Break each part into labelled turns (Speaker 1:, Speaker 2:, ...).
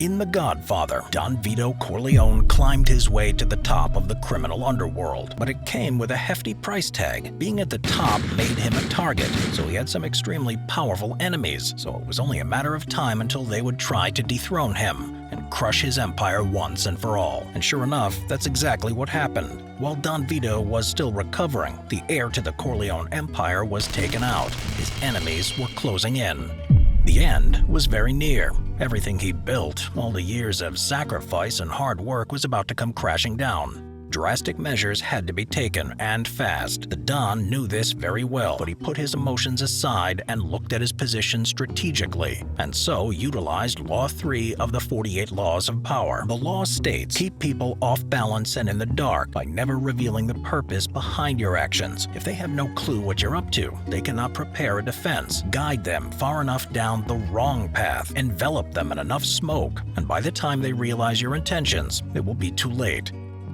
Speaker 1: In The Godfather, Don Vito Corleone climbed his way to the top of the criminal underworld, but it came with a hefty price tag. Being at the top made him a target, so he had some extremely powerful enemies, so it was only a matter of time until they would try to dethrone him and crush his empire once and for all. And sure enough, that's exactly what happened. While Don Vito was still recovering, the heir to the Corleone empire was taken out. His enemies were closing in. The end was very near. Everything he built, all the years of sacrifice and hard work, was about to come crashing down. Drastic measures had to be taken, and fast. The Don knew this very well, but he put his emotions aside and looked at his position strategically, and so utilized Law 3 of the 48 Laws of Power. The law states, keep people off balance and in the dark by never revealing the purpose behind your actions. If they have no clue what you're up to, they cannot prepare a defense. Guide them far enough down the wrong path, envelop them in enough smoke, and by the time they realize your intentions, it will be too late.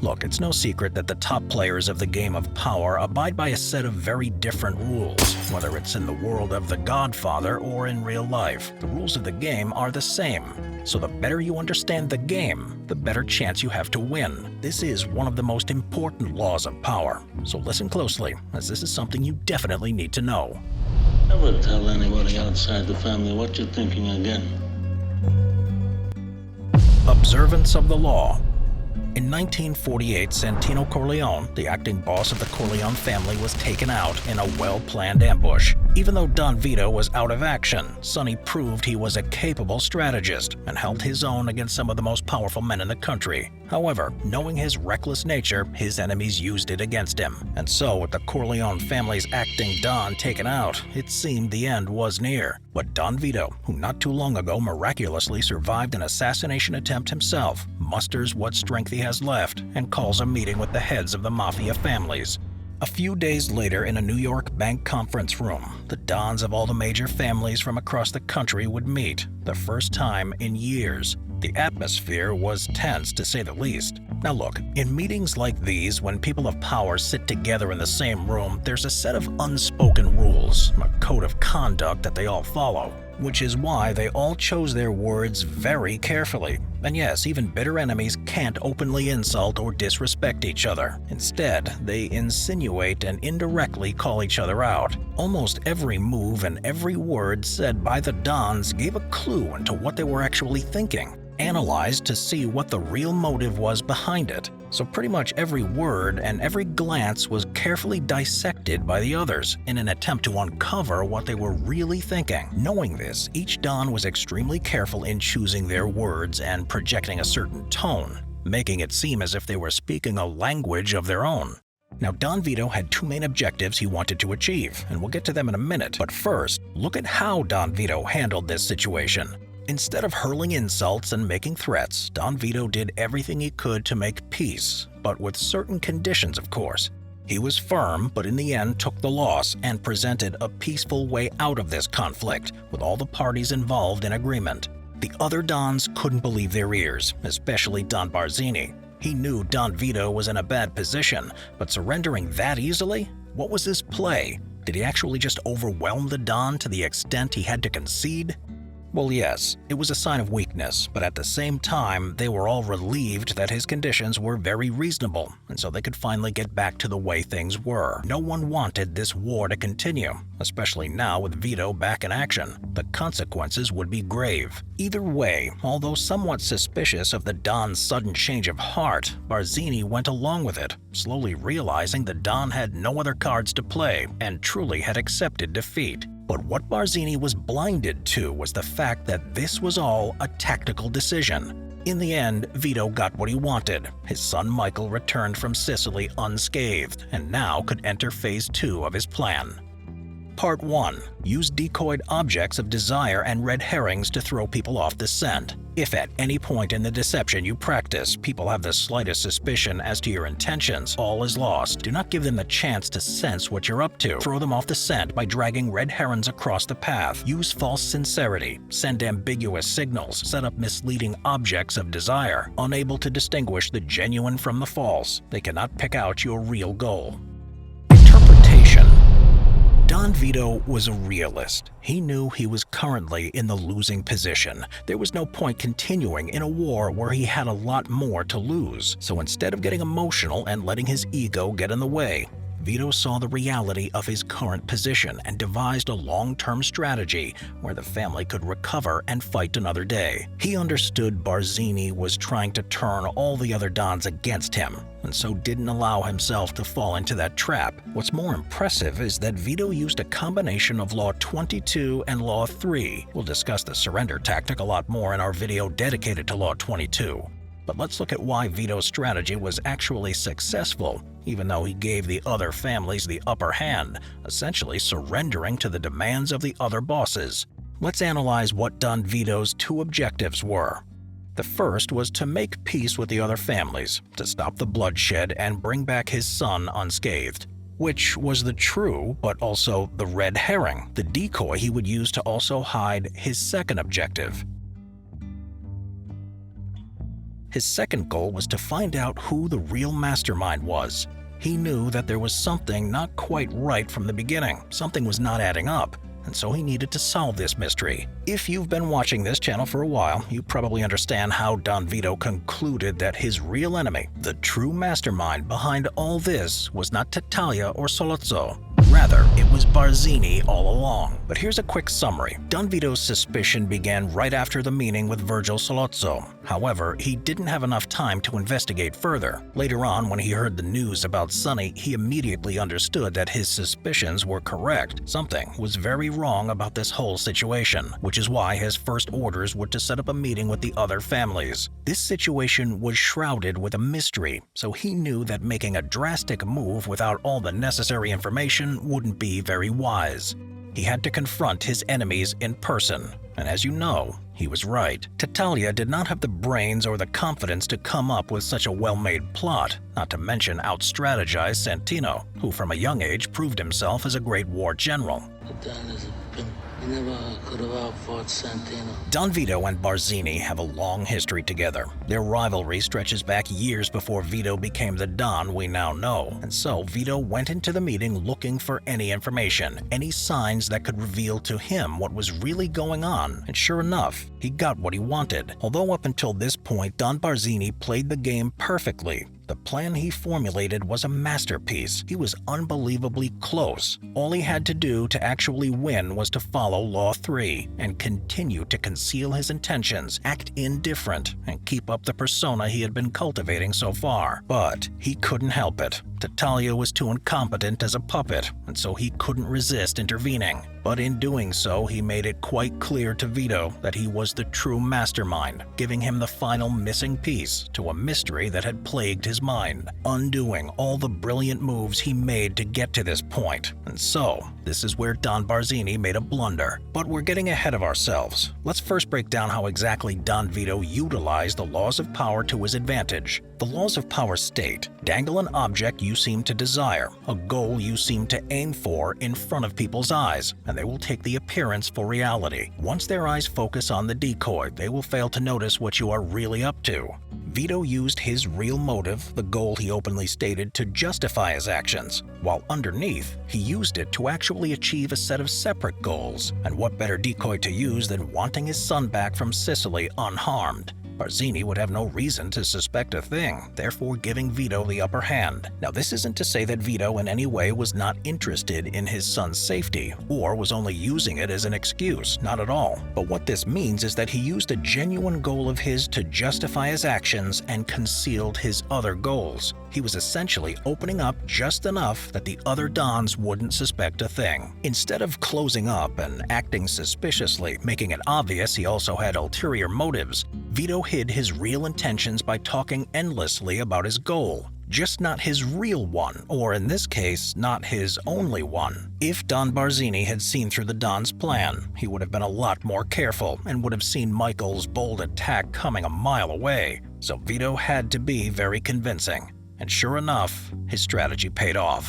Speaker 1: Look, it's no secret that the top players of the game of power abide by a set of very different rules, whether it's in the world of The Godfather or in real life. The rules of the game are the same, so the better you understand the game, the better chance you have to win. This is one of the most important laws of power, so listen closely, as this is something you definitely need to know.
Speaker 2: Never tell anybody outside the family what you're thinking again.
Speaker 1: Observance of the law. In 1948, Santino Corleone, the acting boss of the Corleone family, was taken out in a well-planned ambush. Even though Don Vito was out of action, Sonny proved he was a capable strategist and held his own against some of the most powerful men in the country. However, knowing his reckless nature, his enemies used it against him. And so, with the Corleone family's acting Don taken out, it seemed the end was near. But Don Vito, who not too long ago miraculously survived an assassination attempt himself, musters what strength he has left and calls a meeting with the heads of the Mafia families. A few days later, in a New York bank conference room, the Dons of all the major families from across the country would meet, the first time in years. The atmosphere was tense, to say the least. Now look, in meetings like these, when people of power sit together in the same room, there's a set of unspoken rules, a code of conduct that they all follow, which is why they all chose their words very carefully. And yes, even bitter enemies can't openly insult or disrespect each other. Instead, they insinuate and indirectly call each other out. Almost every move and every word said by the Dons gave a clue into what they were actually thinking, analyzed to see what the real motive was behind it. So pretty much every word and every glance was carefully dissected by the others in an attempt to uncover what they were really thinking. Knowing this, each Don was extremely careful in choosing their words and projecting a certain tone, making it seem as if they were speaking a language of their own. Now, Don Vito had two main objectives he wanted to achieve, and we'll get to them in a minute. But first, look at how Don Vito handled this situation. Instead of hurling insults and making threats, Don Vito did everything he could to make peace, but with certain conditions, of course. He was firm, but in the end took the loss and presented a peaceful way out of this conflict, with all the parties involved in agreement. The other Dons couldn't believe their ears, especially Don Barzini. He knew Don Vito was in a bad position, but surrendering that easily? What was his play? Did he actually just overwhelm the Don to the extent he had to concede? Well, yes, it was a sign of weakness, but at the same time, they were all relieved that his conditions were very reasonable, and so they could finally get back to the way things were. No one wanted this war to continue, especially now with Vito back in action. The consequences would be grave. Either way, although somewhat suspicious of the Don's sudden change of heart, Barzini went along with it, slowly realizing the Don had no other cards to play and truly had accepted defeat. But what Barzini was blinded to was the fact that this was all a tactical decision. In the end, Vito got what he wanted. His son Michael returned from Sicily unscathed, and now could enter phase 2 of his plan. Part 1. Use decoyed objects of desire and red herrings to throw people off the scent. If at any point in the deception you practice, people have the slightest suspicion as to your intentions, all is lost. Do not give them the chance to sense what you're up to. Throw them off the scent by dragging red herons across the path. Use false sincerity. Send ambiguous signals. Set up misleading objects of desire. Unable to distinguish the genuine from the false, they cannot pick out your real goal. Interpretation. Don Vito was a realist. He knew he was currently in the losing position. There was no point continuing in a war where he had a lot more to lose. So instead of getting emotional and letting his ego get in the way, Vito saw the reality of his current position and devised a long-term strategy where the family could recover and fight another day. He understood Barzini was trying to turn all the other Dons against him, and so didn't allow himself to fall into that trap. What's more impressive is that Vito used a combination of Law 22 and Law 3. We'll discuss the surrender tactic a lot more in our video dedicated to Law 22. But let's look at why Vito's strategy was actually successful, even though he gave the other families the upper hand, essentially surrendering to the demands of the other bosses. Let's analyze what Don Vito's two objectives were. The first was to make peace with the other families, to stop the bloodshed and bring back his son unscathed, which was the true but also the red herring, the decoy he would use to also hide his second objective. His second goal was to find out who the real mastermind was. He knew that there was something not quite right from the beginning. Something was not adding up, and so he needed to solve this mystery. If you've been watching this channel for a while, you probably understand how Don Vito concluded that his real enemy, the true mastermind behind all this, was not Tattaglia or Sollozzo. Rather, it was Barzini all along. But here's a quick summary. Don Vito's suspicion began right after the meeting with Virgil Sollozzo. However, he didn't have enough time to investigate further. Later on, when he heard the news about Sonny, he immediately understood that his suspicions were correct. Something was very wrong about this whole situation, which is why his first orders were to set up a meeting with the other families. This situation was shrouded with a mystery, so he knew that making a drastic move without all the necessary information wouldn't be very wise. He had to confront his enemies in person, and as you know, he was right. Tattaglia did not have the brains or the confidence to come up with such a well-made plot, not to mention out-strategize Santino, who from a young age proved himself as a great war general.
Speaker 2: But Don is a pimp. He never could have outfought Santino.
Speaker 1: Don Vito and Barzini have a long history together. Their rivalry stretches back years before Vito became the Don we now know, and so Vito went into the meeting looking for any information, any signs that could reveal to him what was really going on, and sure enough, he got what he wanted. Although up until this point, Don Barzini played the game perfectly. The plan he formulated was a masterpiece. He was unbelievably close. All he had to do to actually win was to follow Law 3 and continue to conceal his intentions, act indifferent, and keep up the persona he had been cultivating so far. But he couldn't help it. Tattaglia was too incompetent as a puppet, and so he couldn't resist intervening. But in doing so, he made it quite clear to Vito that he was the true mastermind, giving him the final missing piece to a mystery that had plagued his mind, undoing all the brilliant moves he made to get to this point. And so, this is where Don Barzini made a blunder. But we're getting ahead of ourselves. Let's first break down how exactly Don Vito utilized the laws of power to his advantage. The laws of power state, dangle an object you seem to desire, a goal you seem to aim for in front of people's eyes, and they will take the appearance for reality. Once their eyes focus on the decoy, they will fail to notice what you are really up to. Vito used his real motive, the goal he openly stated, to justify his actions, while underneath, he used it to actually achieve a set of separate goals. And what better decoy to use than wanting his son back from Sicily unharmed? Barzini would have no reason to suspect a thing, therefore giving Vito the upper hand. Now, this isn't to say that Vito in any way was not interested in his son's safety, or was only using it as an excuse, not at all. But what this means is that he used a genuine goal of his to justify his actions and concealed his other goals. He was essentially opening up just enough that the other Dons wouldn't suspect a thing. Instead of closing up and acting suspiciously, making it obvious he also had ulterior motives, Vito hid his real intentions by talking endlessly about his goal. Just not his real one, or in this case, not his only one. If Don Barzini had seen through the Don's plan, he would have been a lot more careful and would have seen Michael's bold attack coming a mile away. So Vito had to be very convincing. And sure enough, his strategy paid off.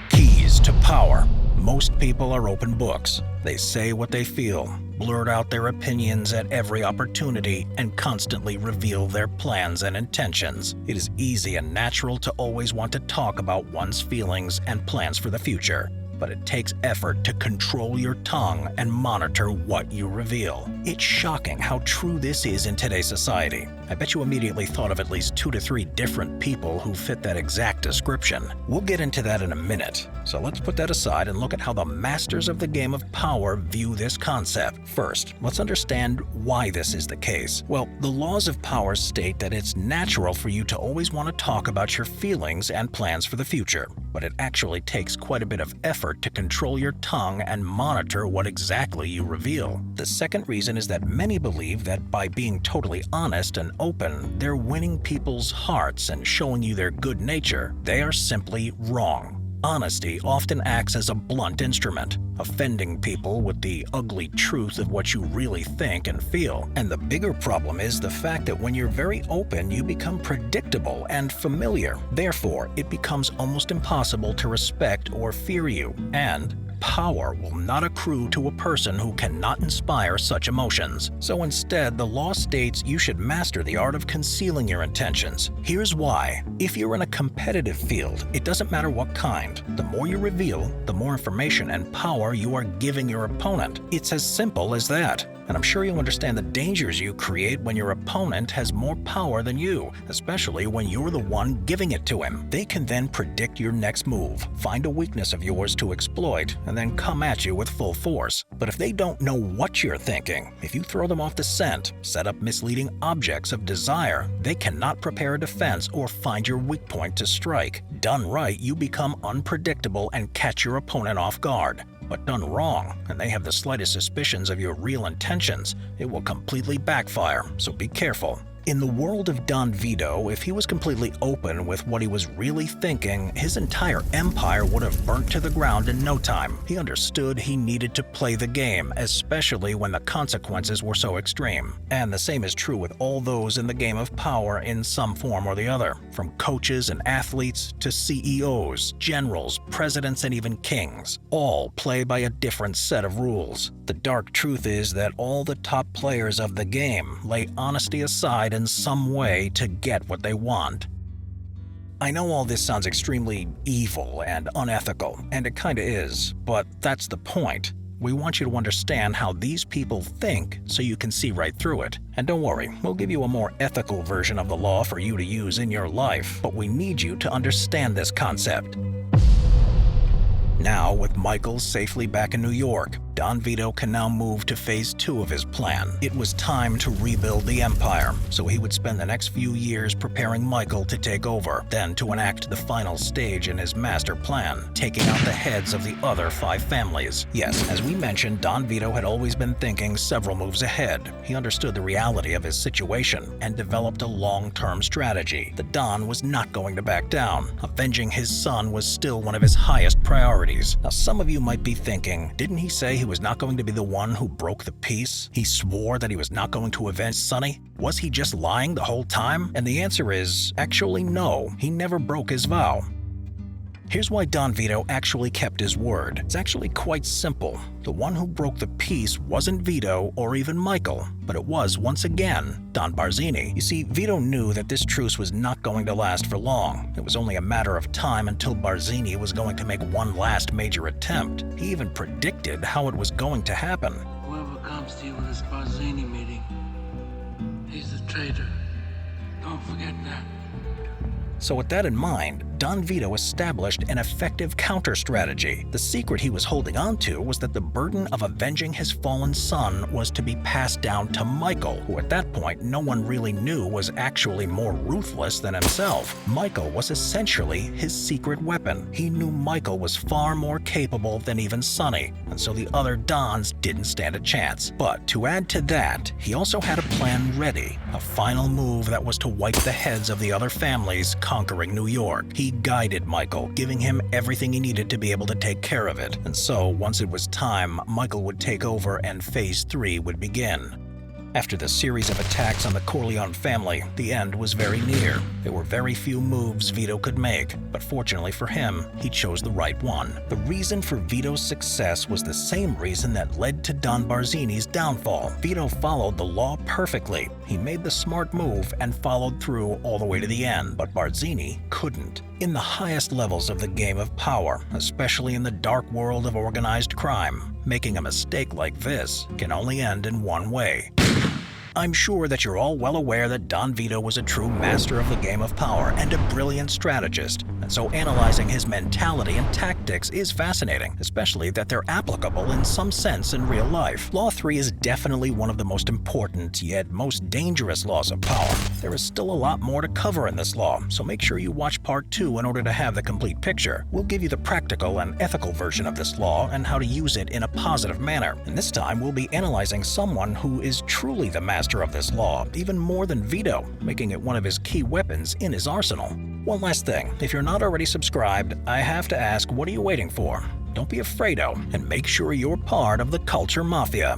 Speaker 1: Keys to power. Most people are open books. They say what they feel, blurt out their opinions at every opportunity, and constantly reveal their plans and intentions. It is easy and natural to always want to talk about one's feelings and plans for the future. but it takes effort to control your tongue and monitor what you reveal. It's shocking how true this is in today's society. I bet you immediately thought of at least 2 to 3 different people who fit that exact description. We'll get into that in a minute, so let's put that aside and look at how the masters of the game of power view this concept. First, let's understand why this is the case. Well, the laws of power state that it's natural for you to always want to talk about your feelings and plans for the future, but it actually takes quite a bit of effort to control your tongue and monitor what exactly you reveal. The second reason is that many believe that by being totally honest and open, they're winning people's hearts and showing you their good nature. They are simply wrong. Honesty often acts as a blunt instrument, offending people with the ugly truth of what you really think and feel. And the bigger problem is the fact that when you're very open, you become predictable and familiar. Therefore, it becomes almost impossible to respect or fear you. And power will not accrue to a person who cannot inspire such emotions. So instead, the law states you should master the art of concealing your intentions. Here's why. If you're in a competitive field, it doesn't matter what kind. The more you reveal, the more information and power you are giving your opponent. It's as simple as that. And I'm sure you'll understand the dangers you create when your opponent has more power than you, especially when you're the one giving it to him. They can then predict your next move, find a weakness of yours to exploit, and then come at you with full force. But if they don't know what you're thinking, if you throw them off the scent, set up misleading objects of desire, they cannot prepare a defense or find your weak point to strike. Done right, you become unpredictable and catch your opponent off guard. But done wrong, and they have the slightest suspicions of your real intentions, it will completely backfire, so be careful. In the world of Don Vito, if he was completely open with what he was really thinking, his entire empire would have burnt to the ground in no time. He understood he needed to play the game, especially when the consequences were so extreme. And the same is true with all those in the game of power in some form or the other, from coaches and athletes to CEOs, generals, presidents, and even kings. All play by a different set of rules. The dark truth is that all the top players of the game lay honesty aside in some way to get what they want. I know all this sounds extremely evil and unethical, and it kinda is, but that's the point. We want you to understand how these people think so you can see right through it. And don't worry, we'll give you a more ethical version of the law for you to use in your life, but we need you to understand this concept. Now, with Michael safely back in New York, Don Vito can now move to phase 2 of his plan. It was time to rebuild the empire, so he would spend the next few years preparing Michael to take over, then to enact the final stage in his master plan, taking out the heads of the other 5 families. Yes, as we mentioned, Don Vito had always been thinking several moves ahead. He understood the reality of his situation and developed a long-term strategy. The Don was not going to back down. Avenging his son was still one of his highest priorities. Now, some of you might be thinking, didn't he say he was not going to be the one who broke the peace? He swore that he was not going to avenge Sonny? Was he just lying the whole time? And the answer is, actually no, he never broke his vow. Here's why Don Vito actually kept his word. It's actually quite simple. The one who broke the peace wasn't Vito or even Michael, but it was, once again, Don Barzini. You see, Vito knew that this truce was not going to last for long. It was only a matter of time until Barzini was going to make one last major attempt. He even predicted how it was going to happen.
Speaker 2: Whoever comes to you with this Barzini meeting, he's a traitor. Don't forget that.
Speaker 1: So with that in mind, Don Vito established an effective counter-strategy. The secret he was holding on to was that the burden of avenging his fallen son was to be passed down to Michael, who at that point no one really knew was actually more ruthless than himself. Michael was essentially his secret weapon. He knew Michael was far more capable than even Sonny, and so the other Dons didn't stand a chance. But to add to that, he also had a plan ready, a final move that was to wipe the heads of the other families conquering New York. He guided Michael, giving him everything he needed to be able to take care of it. And so, once it was time, Michael would take over and phase 3 would begin. After the series of attacks on the Corleone family, the end was very near. There were very few moves Vito could make, but fortunately for him, he chose the right one. The reason for Vito's success was the same reason that led to Don Barzini's downfall. Vito followed the law perfectly. He made the smart move and followed through all the way to the end, but Barzini couldn't. In the highest levels of the game of power, especially in the dark world of organized crime, making a mistake like this can only end in one way. I'm sure that you're all well aware that Don Vito was a true master of the game of power and a brilliant strategist, and so analyzing his mentality and tactics is fascinating, especially that they're applicable in some sense in real life. Law 3 is definitely one of the most important yet most dangerous laws of power. There is still a lot more to cover in this law, so make sure you watch part 2 in order to have the complete picture. We'll give you the practical and ethical version of this law and how to use it in a positive manner. And this time we'll be analyzing someone who is truly the master of this law, even more than Vito, making it one of his key weapons in his arsenal. One last thing, if you're not already subscribed, I have to ask, what are you waiting for? Don't be afraid-o, and make sure you're part of the Culture Mafia.